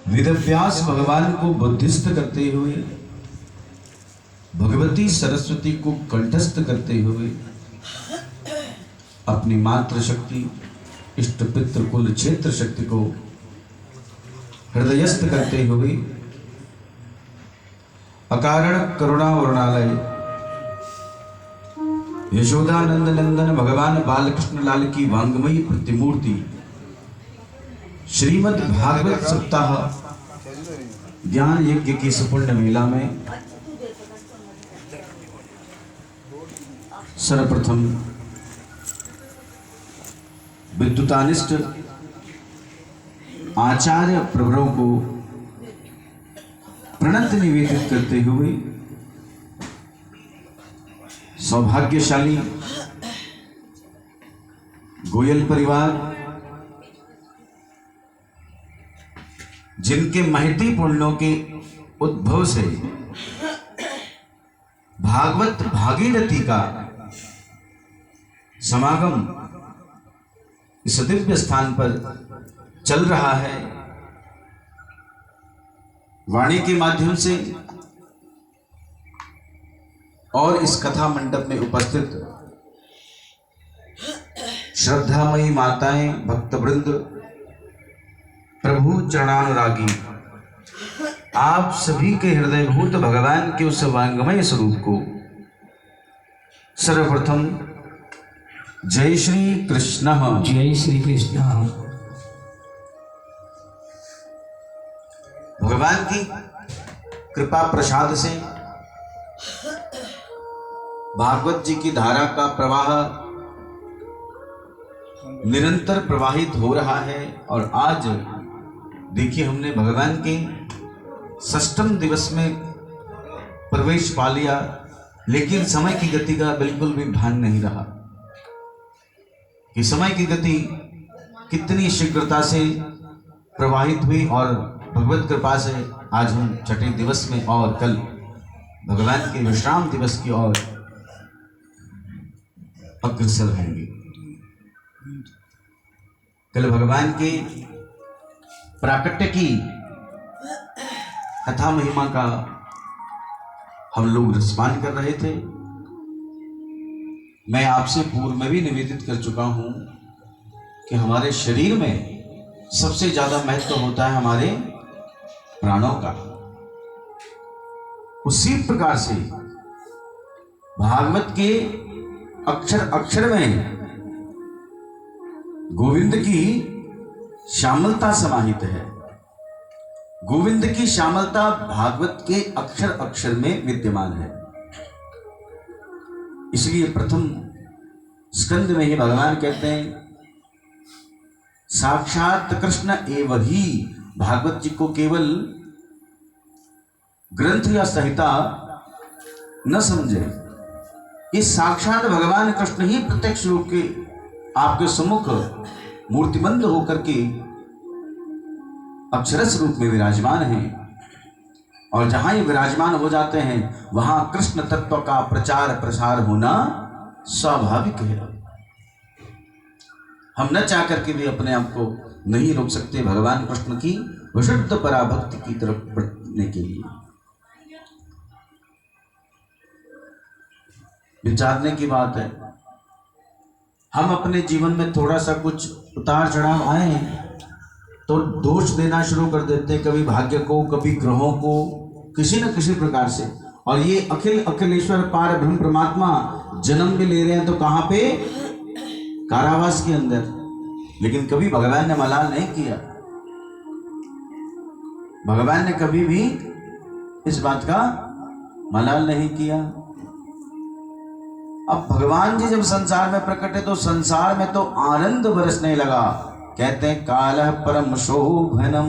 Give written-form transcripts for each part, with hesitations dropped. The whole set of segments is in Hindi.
वेदव्यास भगवान को बुद्धिस्थ करते हुए, भगवती सरस्वती को कंठस्थ करते हुए, अपनी मातृशक्ति, इष्ट पितृ कुल क्षेत्र शक्ति को हृदयस्थ करते हुए, अकारण करुणा वर्णालय यशोदानंद नंदन भगवान बालकृष्ण लाल की वांगमयी प्रतिमूर्ति श्रीमद् भागवत सप्ताह ज्ञान यज्ञ की सुपूर्ण मेला में सर्वप्रथम विद्युतानिष्ठ आचार्य प्रवरों को प्रणत निवेदित करते हुए सौभाग्यशाली गोयल परिवार, जिनके महती पुण्यों के उद्भव से भागवत भागीरथी का समागम इस दिव्य स्थान पर चल रहा है, वाणी के माध्यम से और इस कथा मंडप में उपस्थित श्रद्धामयी माताएं, भक्तवृंद, प्रभु चरणानुरागी, आप सभी के हृदयभूत भगवान के उस वांगमय स्वरूप को सर्वप्रथम जय श्री कृष्ण। जय श्री कृष्ण। भगवान की कृपा प्रसाद से भागवत जी की धारा का प्रवाह निरंतर प्रवाहित हो रहा है और आज देखिए हमने भगवान के षष्ठम दिवस में प्रवेश पा लिया, लेकिन समय की गति का बिल्कुल भी भान नहीं रहा कि समय की गति कितनी शीघ्रता से प्रवाहित हुई और भगवत कृपा से आज हम छठे दिवस में और कल भगवान के विश्राम दिवस की ओर अग्रसर होंगे। कल भगवान के प्राकट्य की कथा महिमा का हम लोग रसपान कर रहे थे। मैं आपसे पूर्व में भी निवेदित कर चुका हूं कि हमारे शरीर में सबसे ज्यादा महत्व होता है हमारे प्राणों का। उसी प्रकार से भागवत के अक्षर अक्षर में गोविंद की श्यामलता समाहित है। गोविंद की श्यामलता भागवत के अक्षर अक्षर में विद्यमान है। इसलिए प्रथम स्कंद में ही भगवान कहते हैं साक्षात कृष्ण एवं ही भागवत जी को केवल ग्रंथ या संहिता न समझे। इस साक्षात भगवान कृष्ण ही प्रत्यक्ष रूप के आपके सम्मुख मूर्तिबंध होकर के अक्षरस रूप में विराजमान हैं और जहां ये विराजमान हो जाते हैं वहां कृष्ण तत्व का प्रचार प्रसार होना स्वाभाविक है। हम न चाह करके भी अपने आप को नहीं रोक सकते भगवान कृष्ण की विशुद्ध पराभक्ति की तरफ बढ़ने के लिए। विचारने की बात है, हम अपने जीवन में थोड़ा सा कुछ उतार चढ़ाव आए तो दोष देना शुरू कर देते हैं, कभी भाग्य को, कभी ग्रहों को, किसी न किसी प्रकार से। और ये अखिल अखिलेश्वर पार ब्रह्म परमात्मा जन्म भी ले रहे हैं तो कहां पे? कारावास के अंदर। लेकिन कभी भगवान ने मलाल नहीं किया। भगवान ने कभी भी इस बात का मलाल नहीं किया। अब भगवान जी जब संसार में प्रकटे तो संसार में तो आनंद बरसने लगा। कहते हैं काल परम शोभनम,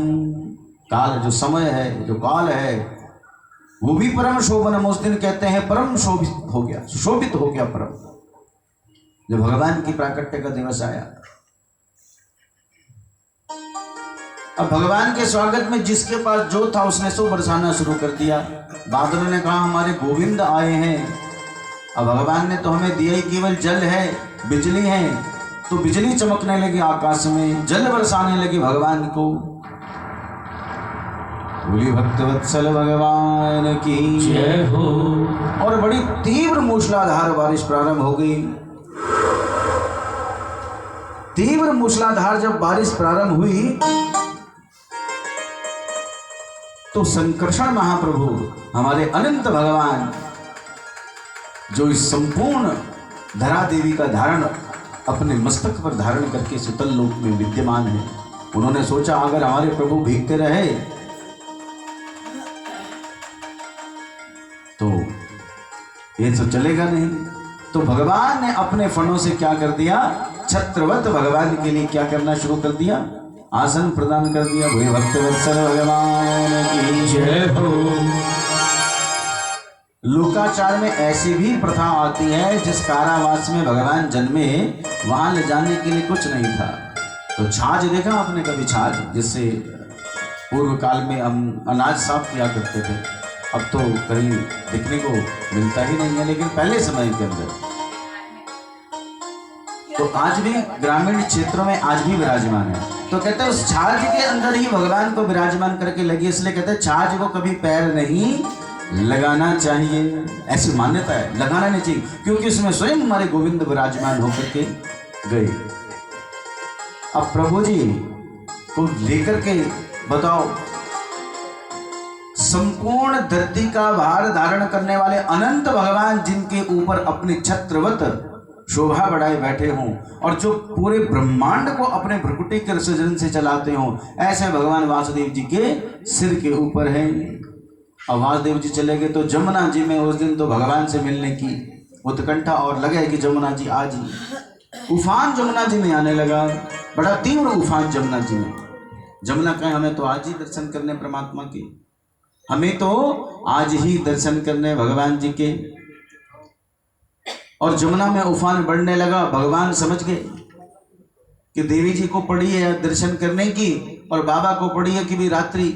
काल जो समय है, जो काल है वो भी परम शोभनम। उस दिन कहते हैं परम शोभित हो गया, सुशोभित हो गया परम, जब भगवान की प्राकट्य का दिवस आया। अब भगवान के स्वागत में जिसके पास जो था उसने सो बरसाना शुरू कर दिया। बादलों ने कहा हमारे गोविंद आए हैं। अब भगवान ने तो हमें दिया ही केवल जल है, बिजली है, तो बिजली चमकने लगी आकाश में, जल बरसाने लगी भगवान को। बोली भक्तवत्सल भगवान की जय हो। और बड़ी तीव्र मूसलाधार बारिश प्रारंभ हो गई। तीव्र मूसलाधार जब बारिश प्रारंभ हुई तो संकर्षण महाप्रभु हमारे अनंत भगवान जो इस संपूर्ण धरा देवी का धारण अपने मस्तक पर धारण करके शीतल लोक में विद्यमान है, उन्होंने सोचा अगर हमारे प्रभु भीगते रहे तो ये तो चलेगा नहीं। तो भगवान ने अपने फणों से क्या कर दिया, छत्रवत भगवान के लिए क्या करना शुरू कर दिया, आसन प्रदान कर दिया। वही भक्तवत्सल भगवान की जय हो। लोकाचार में ऐसी भी प्रथा आती है, जिस कारावास में भगवान जन्मे वहां ले जाने के लिए कुछ नहीं था तो छाछ देखा आपने कभी, छाछ जिससे पूर्व काल में हम अनाज साफ किया करते थे, अब तो कहीं दिखने को मिलता ही नहीं है, लेकिन पहले समय के अंदर तो आज भी ग्रामीण क्षेत्रों में आज भी विराजमान है। तो कहते हैं उस छाछ के अंदर ही भगवान को विराजमान करके लगी, इसलिए कहते हैं छाछ को कभी पैर नहीं लगाना चाहिए, ऐसी मान्यता है, लगाना नहीं चाहिए, क्योंकि इसमें स्वयं हमारे गोविंद विराजमान होकर के गए। अब प्रभु जी को लेकर के बताओ, संपूर्ण धरती का भार धारण करने वाले अनंत भगवान जिनके ऊपर अपनी छत्रवत शोभा बढ़ाए बैठे हों और जो पूरे ब्रह्मांड को अपने भ्रकुटी के सृजन से चलाते हों, ऐसे भगवान वासुदेव जी के सिर के ऊपर है। अब वासुदेव जी चले गए तो जमुना जी में उस दिन तो भगवान से मिलने की उत्कंठा और लगे कि जमुना जी आज ही उफान जमुना जी में आने लगा, बड़ा तीव्र उफान जमुना जी में। जमुना कहे हमें तो आज ही दर्शन करने परमात्मा के, हमें तो आज ही दर्शन करने भगवान जी के। और जमुना में उफान बढ़ने लगा, भगवान समझ गए कि देवी जी को पड़ी है दर्शन करने की और बाबा को पड़ी है कि भी रात्रि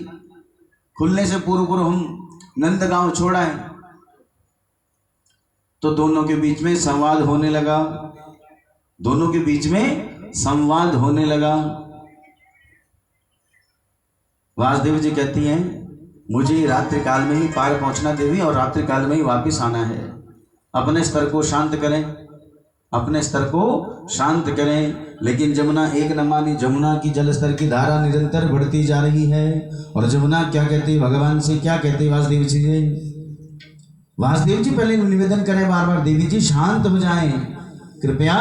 खुलने से पूर्व पूर्व हम नंदगांव छोड़ाएं। तो दोनों के बीच में संवाद होने लगा, दोनों के बीच में संवाद होने लगा। वासुदेव जी कहती हैं मुझे रात्रि काल में ही पार पहुंचना देवी और रात्रि काल में ही वापस आना है। अपने स्तर को शांत करें, अपने स्तर को शांत करें। लेकिन जमुना एक न मानी, जमुना की जल स्तर की धारा निरंतर बढ़ती जा रही है। और जमुना क्या कहती, भगवान से क्या कहती वासुदेव जी से, वासुदेव जी पहले निवेदन करें बार बार, देवी जी शांत हो जाएं, कृपया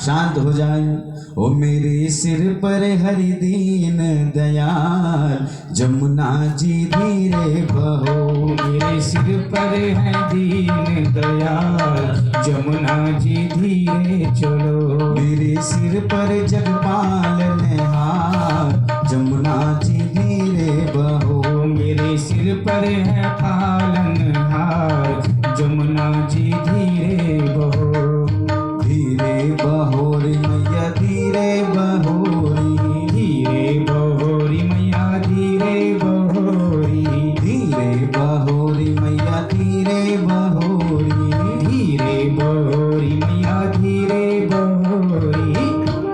शांत हो जाएं। ओ मेरे सिर पर हरि दीन दयाल, जमुना जी धीरे बहो। मेरे सिर पर है दीन दयाल, जमुना जी धीरे चलो। मेरे सिर पर जगपाल निहार, जमुना जी धीरे बहो। मेरे सिर पर है पालनहार, जमुना जी धीरे बहो। धीरे बहोरी मैया धीरे बहोरी, धीरे बहोरी मैया धीरे बहोरी। धीरे बहोरी मैया धीरे बहोरी। धीरे बहोरी मैया धीरे बहोरी।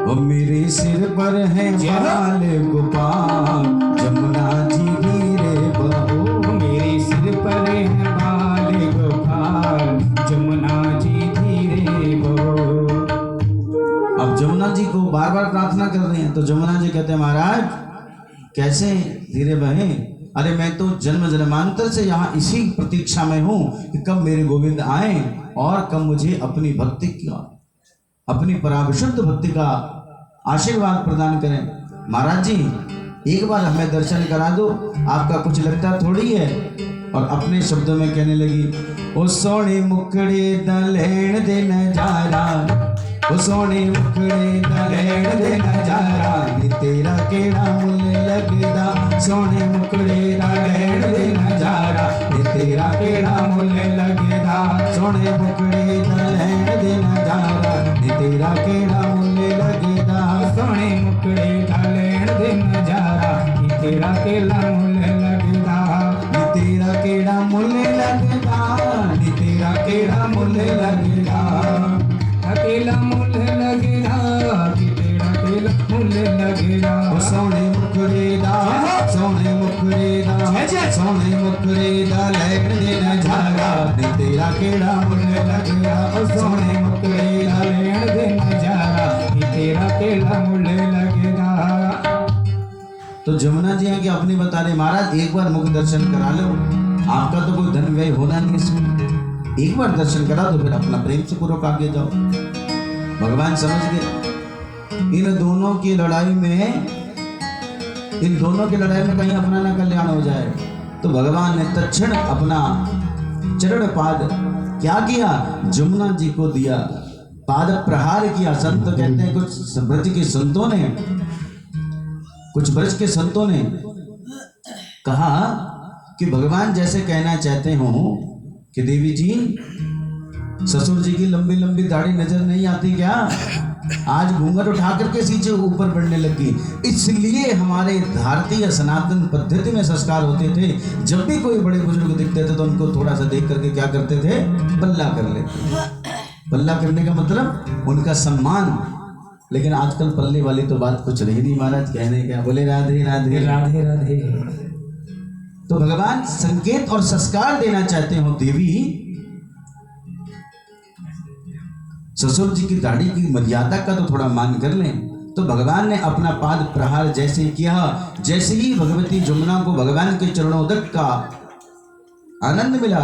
ओ मेरे सिर पर है बाल गोपाल, जमुना जी धीरे बहो। मेरे सिर पर है बाल गोपाल, जमुना जी धीरे बहो। अब जमुना जी को बार बार प्रार्थना कर रही हैं तो जमुना जी कहते हैं महाराज कैसे धीरे बहे, अरे मैं तो जन्म जन्मांतर से यहाँ इसी प्रतीक्षा में हूँ कि कब मेरे गोविंद आए और कब मुझे अपनी भक्ति का, अपनी पराविशुद्ध भक्ति का आशीर्वाद प्रदान करें। महाराज जी एक बार हमें दर्शन करा दो, आपका कुछ लगता थोड़ी है। और अपने शब्दों में कहने लगी, ओ सोने मुखड़े दलेण दे नजारा, ओ सोने मुखड़े दलेण दे नजारा, नी तेरा केड़ा मुल लगदा। सोने मुखड़े दलेण दे नजारा, नी तेरा केड़ा मुल लगदा। सोने मुखड़े दलेण दे नजारा, नी तेरा केड़ा मुल लगदा। सोने मुखड़े दलेण दे नजारा, नी तेरा केड़ा मुल लगदा। नी तेरा केड़ा मुल लगदा, नी तेरा केड़ा मुल लगदा। अकेला मुल लगदा, कि मुखरे दा सोने मुखरे दा सोने मुखरे दा लैण दे नजारा नी तेरा केड़ा मुल लगया ओ सोने मुखरे दा लैण दे नजारा नी तेरा केड़ा मुल लगेगा। तो जमुना जी हैं कि अपनी बता रहे महाराज एक बार मुख दर्शन करा लो, आपका तो कोई धन व्यय होना नहीं इसमें, एक बार दर्शन करा तो फिर अपना प्रेम से पूर्वक आगे जाओ। भगवान समझ गए इन दोनों की लड़ाई में कहीं अपना ना कल्याण हो जाए, तो भगवान ने तत्क्षण अपना चरण पाद क्या किया, जमुना जी को दिया, पाद प्रहार किया। संत कहते हैं कुछ ब्रज के संतों ने कहा कि भगवान जैसे कहना चाहते हो कि देवी जी ससुर जी की लंबी लंबी दाढ़ी नजर नहीं आती क्या, आज घूंघट उठा करके सीधे ऊपर बढ़ने लगी, इसलिए हमारे भारतीय सनातन पद्धति में संस्कार होते थे, जब भी कोई बड़े बुजुर्ग दिखते थे तो उनको थोड़ा सा देख करके क्या करते थे, पल्ला कर लेते। पल्ला करने का मतलब उनका सम्मान। लेकिन आजकल पल्ले वाली तो बात कुछ रही नहीं महाराज, कहने क्या, बोले राधे राधे राधे राधे। तो भगवान संकेत और संस्कार देना चाहते हो, देवी ससुर जी की दाढ़ी की मर्यादा का तो थोड़ा मान कर लें। तो भगवान ने अपना पाद प्रहार जैसे किया, जैसे ही भगवती जमुना को भगवान के चरणोदक का आनंद मिला,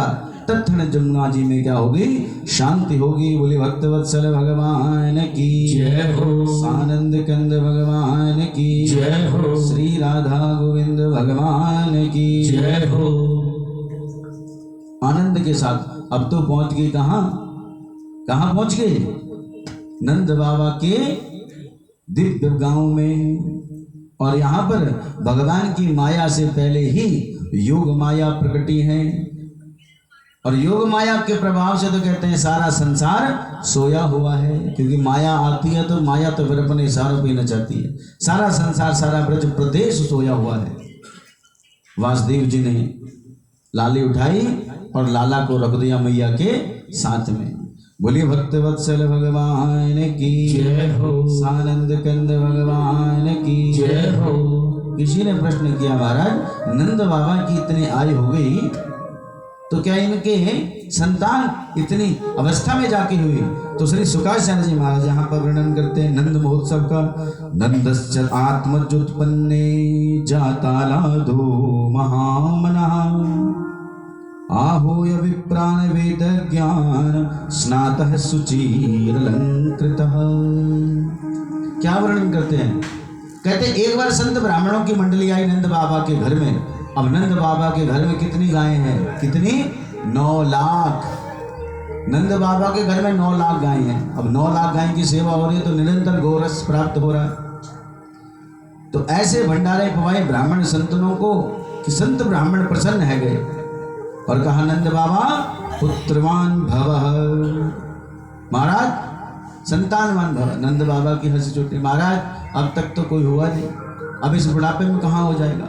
तत्क्षण जमुना जी में क्या होगी, शांति होगी। बोले भक्तवत्सल भगवान की जय हो, आनंद कंद भगवान की जय हो, श्री राधा गोविंद भगवान की जय हो। आनंद के साथ अब तो पहुंच गई कहाँ पहुंच गए, नंद बाबा के दिव्य गांव में। और यहाँ पर भगवान की माया से पहले ही योग माया प्रकटी है, और योग माया के प्रभाव से तो कहते हैं सारा संसार सोया हुआ है, क्योंकि माया आती है तो माया तो फिर अपने इशारों पे नचाती है। सारा संसार, सारा ब्रज प्रदेश सोया हुआ है। वासुदेव जी ने लाली उठाई और लाला को रख दिया मैया के साथ में। बोलिए भक्तवत्सल भगवान की जय हो, सानंद कंद भगवान की जय हो। किसी ने प्रश्न किया, महाराज नंद बाबा की इतनी आयु हो गई तो क्या इनके संतान इतनी अवस्था में जाके हुई? तो श्री सुकाचार्य जी महाराज यहाँ पर वर्णन करते हैं नंद महोत्सव का। नंदश्च आत्मजुत्पन्ने जातालाधो महामनः आहोय विप्रान वेद ज्ञान स्नातः सुचिरलंकृतः। क्या वर्णन करते हैं? कहते एक बार संत ब्राह्मणों की मंडली आई नंद बाबा के घर में। अब नंद बाबा के घर में कितनी गायें हैं? कितनी? 9 लाख। नंद बाबा के घर में 9 लाख गायें हैं। अब 9 लाख गाय की सेवा हो रही है तो निरंतर गोरस प्राप्त हो रहा है। तो ऐसे भंडारे पवाए ब्राह्मण संतनों को कि संत ब्राह्मण प्रसन्न है गए और कहा नंद बाबा पुत्रवान भवः, महाराज संतानवान भव। नंद बाबा की हंसी छूटी, महाराज अब तक तो कोई हुआ नहीं, अब इस बुढ़ापे में कहाँ हो जाएगा?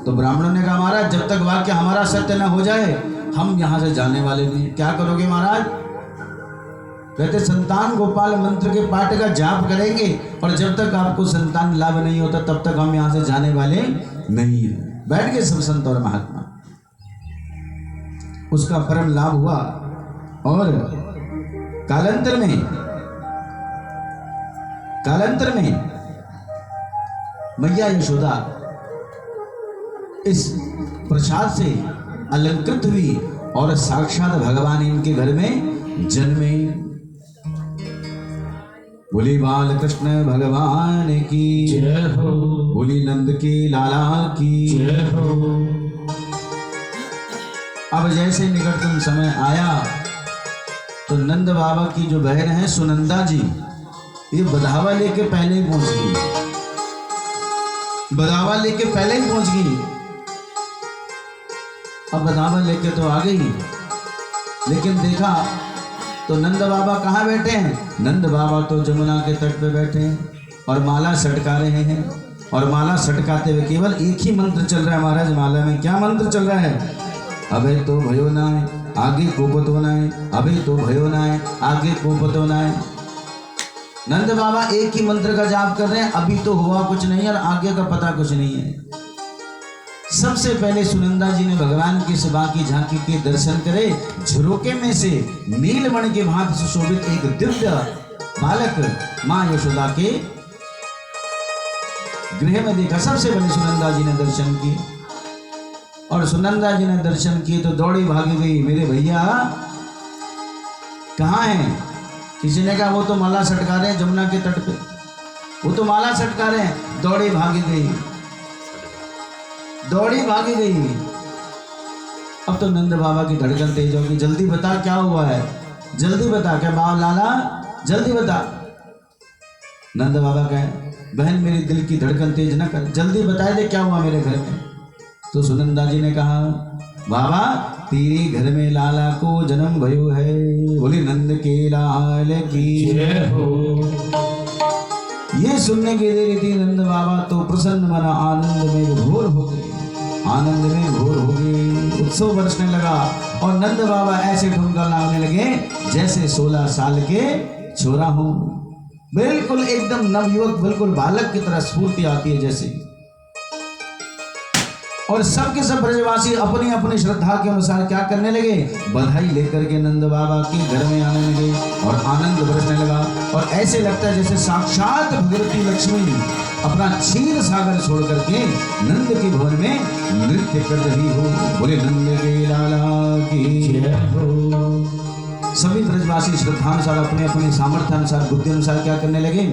तो ब्राह्मणों ने कहा महाराज जब तक वाक्य हमारा सत्य न हो जाए हम यहाँ से जाने वाले नहीं। क्या करोगे महाराज? कहते संतान गोपाल मंत्र के पाठ का जाप करेंगे और जब तक आपको संतान लाभ नहीं होता तब तक हम यहाँ से जाने वाले नहीं है। बैठ गए सब संत और महात्मा। उसका परम लाभ हुआ और कालांतर में मैया यशोदा इस प्रसाद से अलंकृत हुई और साक्षात भगवान इनके घर में जन्मे। बोली बाल कृष्ण भगवान की जय हो, बोली नंद की लाला की जय हो। अब जैसे निकटतम समय आया तो नंद बाबा की जो बहन है सुनंदा जी, ये बधावा लेके पहले ही पहुंच गई। बधावा लेके पहले ही पहुंच गई। अब बधावा लेके तो आ गई, लेकिन देखा तो नंद बाबा कहाँ बैठे हैं? नंद बाबा तो जमुना के तट पे बैठे हैं और माला सटका रहे हैं। और माला सटकाते हुए केवल एक ही मंत्र चल रहा है महाराज माला में। क्या मंत्र चल रहा है? अबे तो भयो ना है आगे कोपत होना है, अबे तो भयो ना है आगे कोपत होना है। नंद बाबा एक ही मंत्र का जाप कर रहे हैं, अभी तो हुआ कुछ नहीं है और आगे का पता कुछ नहीं है। सबसे पहले सुनंदा जी ने भगवान की सभा की झांकी के दर्शन करे। झरोके में से नीलमणि के भांति सुशोभित एक दिव्य बालक मां यशोदा के गृह में देखा। सबसे पहले सुनंदा जी ने दर्शन किए और सुनंदा जी ने दर्शन किए तो दौड़ी भागी गई, मेरे भैया कहाँ हैं? किसी ने कहा वो तो माला सटका रहे हैं जमुना के तट पे, वो तो माला सटका रहे हैं। दौड़ी भागी गई, दौड़ी भागी गई। अब तो नंद बाबा की धड़कन तेज होगी, जल्दी बता क्या हुआ है, जल्दी बता। क्या बाबा लाला जल्दी बता। नंद बाबा कहे बहन मेरी दिल की धड़कन तेज न कर, जल्दी बता दे क्या हुआ मेरे घर में। तो सुनंदा जी ने कहा बाबा तेरे घर में लाला को जन्म भयो है, बोले नंद के लाल की जय हो। ये सुनने के दे रही थी नंद बाबा तो प्रसन्न मना आनंद में घोर हो गए, आनंद में घोर हो गए। उत्सव बरसने लगा और नंद बाबा ऐसे ठुमका लगाने लगे जैसे 16 साल के छोरा हो। बिल्कुल एकदम नवयुवक, बिल्कुल बालक की तरह स्फूर्ति आती है जैसे। और सबके सब ब्रजवासी अपनी अपनी श्रद्धा के अनुसार क्या करने लगे, बधाई लेकर के नंद बाबा के घर में आने लगे और आनंद बरसने लगा। और ऐसे लगता है जैसे साक्षात भगवती लक्ष्मी अपना क्षीर सागर छोड़ करके नंद के भवन में नृत्य कर रही हो। बोले नंद के लाला की जय हो। सभी ब्रजवासी श्रद्धानुसार अपने अपने सामर्थ्य अनुसार बुद्धि अनुसार क्या करने लगे,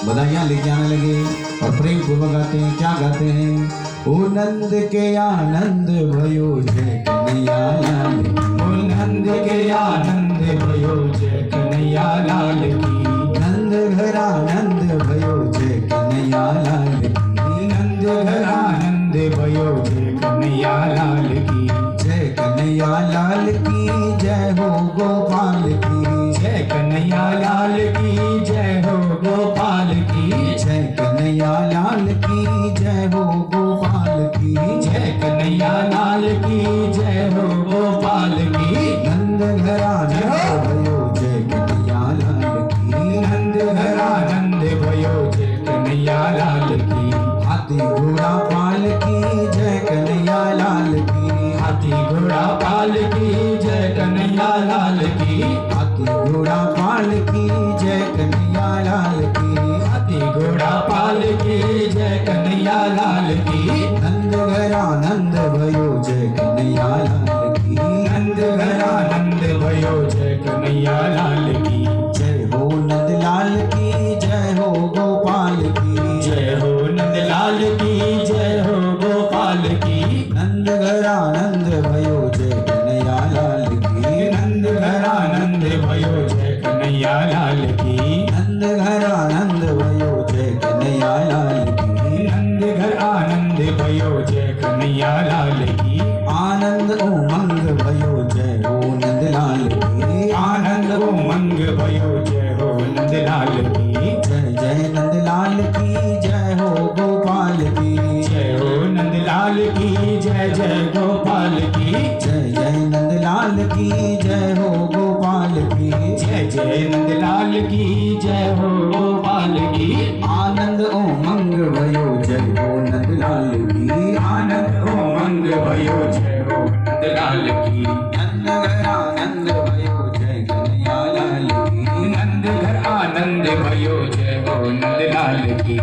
बधाइयां लेके आने लगे और प्रेम पूर्वक गाते हैं। क्या गाते हैं, ओ नंद के आनंद भयो जय कन्हैया लाल की, ओ नंद के आनंद भयो जय कन्हैया लाल की, नंद घर आनंद भयो जय कन्हैया लाल की, नंद घर आनंद भयो जय कन्हैया लाल की, जय कन्हैया लाल की जय हो गोपाल की, जय कन्हैया लाल की जय हो गोपाल की, जय कन्हैया लाल की जय हो गोपाल की, जय कन्हैया लाल की जय हो गोपाल की, नंद घर आनंद भयो जय कन्हैया लाल की, नंद घर आनंद भयो जय कन्हैया लाल की, हाथी घोड़ा पाल की जय कन्हैया लाल की, हाथी घोड़ा पाल की जय कन्हैया लाल की, हाथी घोड़ा पाल की जय कन्हैया लाल की, हाथी घोड़ा पाल की जय कन्हैया लाल की, नंद घर आनंद भयो जय कन्हैया लाल की, नंद घर आनंद भयो जय कन्हैया लाल की, जय हो नंद लाल की जय हो गोपाल की, जय हो नंद लाल की जय हो गोपाल की, नंद घर आनंद भयो जय कन्हैया लाल की, नंद घर आनंद भयो जय कन्हैया लाल की, नंद घर आनंद भयो जय कन्हैया लाल की, नंद घर आनंद भयो जय कन्हैया लाल की, आनंद उमंग भयो जय हो नंद लाल की, आनंद उमंग भयो जय हो नंद लाल की, जय जय नंद लाल की जय हो गोपाल की, जय हो नंद लाल की जय जय गोपाल की, जय जय नंद लाल की जय हो गोपाल की, जय जय नंद लाल की जय हो गोपाल की, आनंद उमंग भयो जय हो नंद लाल की, आनंद उमंग भयो जय हो नंद लाल की, नंद घर आनंद भयो जय कन्हैया लाल की, नंद घर आनंद भयो जय हो नंद लाल की।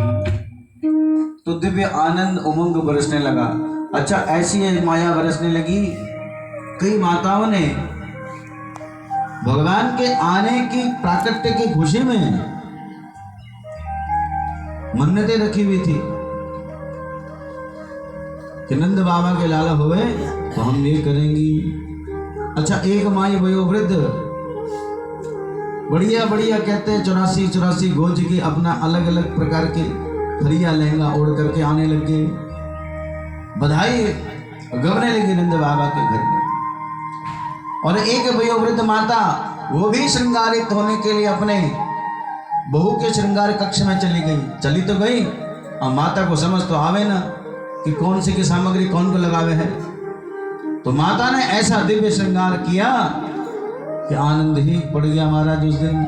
तो दिव्य आनंद उमंग बरसने लगा। अच्छा ऐसी है माया बरसने लगी। कई माताओं ने भगवान के आने की प्राकट्य की खुशी में मन्नतें रखी हुई थी कि नंद बाबा के लाला होवे तो हम ये करेंगी। अच्छा एक माई वयोवृद्ध बढ़िया बढ़िया कहते हैं 84 गोज के अपना अलग अलग प्रकार के खरिया लहंगा ओढ़ करके आने लग गए, बधाई गवने लगी नंद बाबा के घर में। और एक वयोवृद्ध माता वो भी श्रृंगारित होने के लिए अपने बहू के श्रृंगार कक्ष में चली गई। चली तो गई, अब माता को समझ तो आवे ना कि कौन सी की सामग्री कौन को लगावे है। तो माता ने ऐसा दिव्य श्रृंगार किया कि आनंद ही पड़ गया महाराज उस दिन।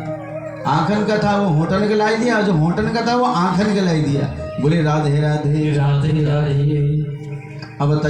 आंखन का था वो होटन के लाई दिया, जो होटन का था वो आंखन के लाई दिया। बोले राधे राधे राधे राधे। अब बताइए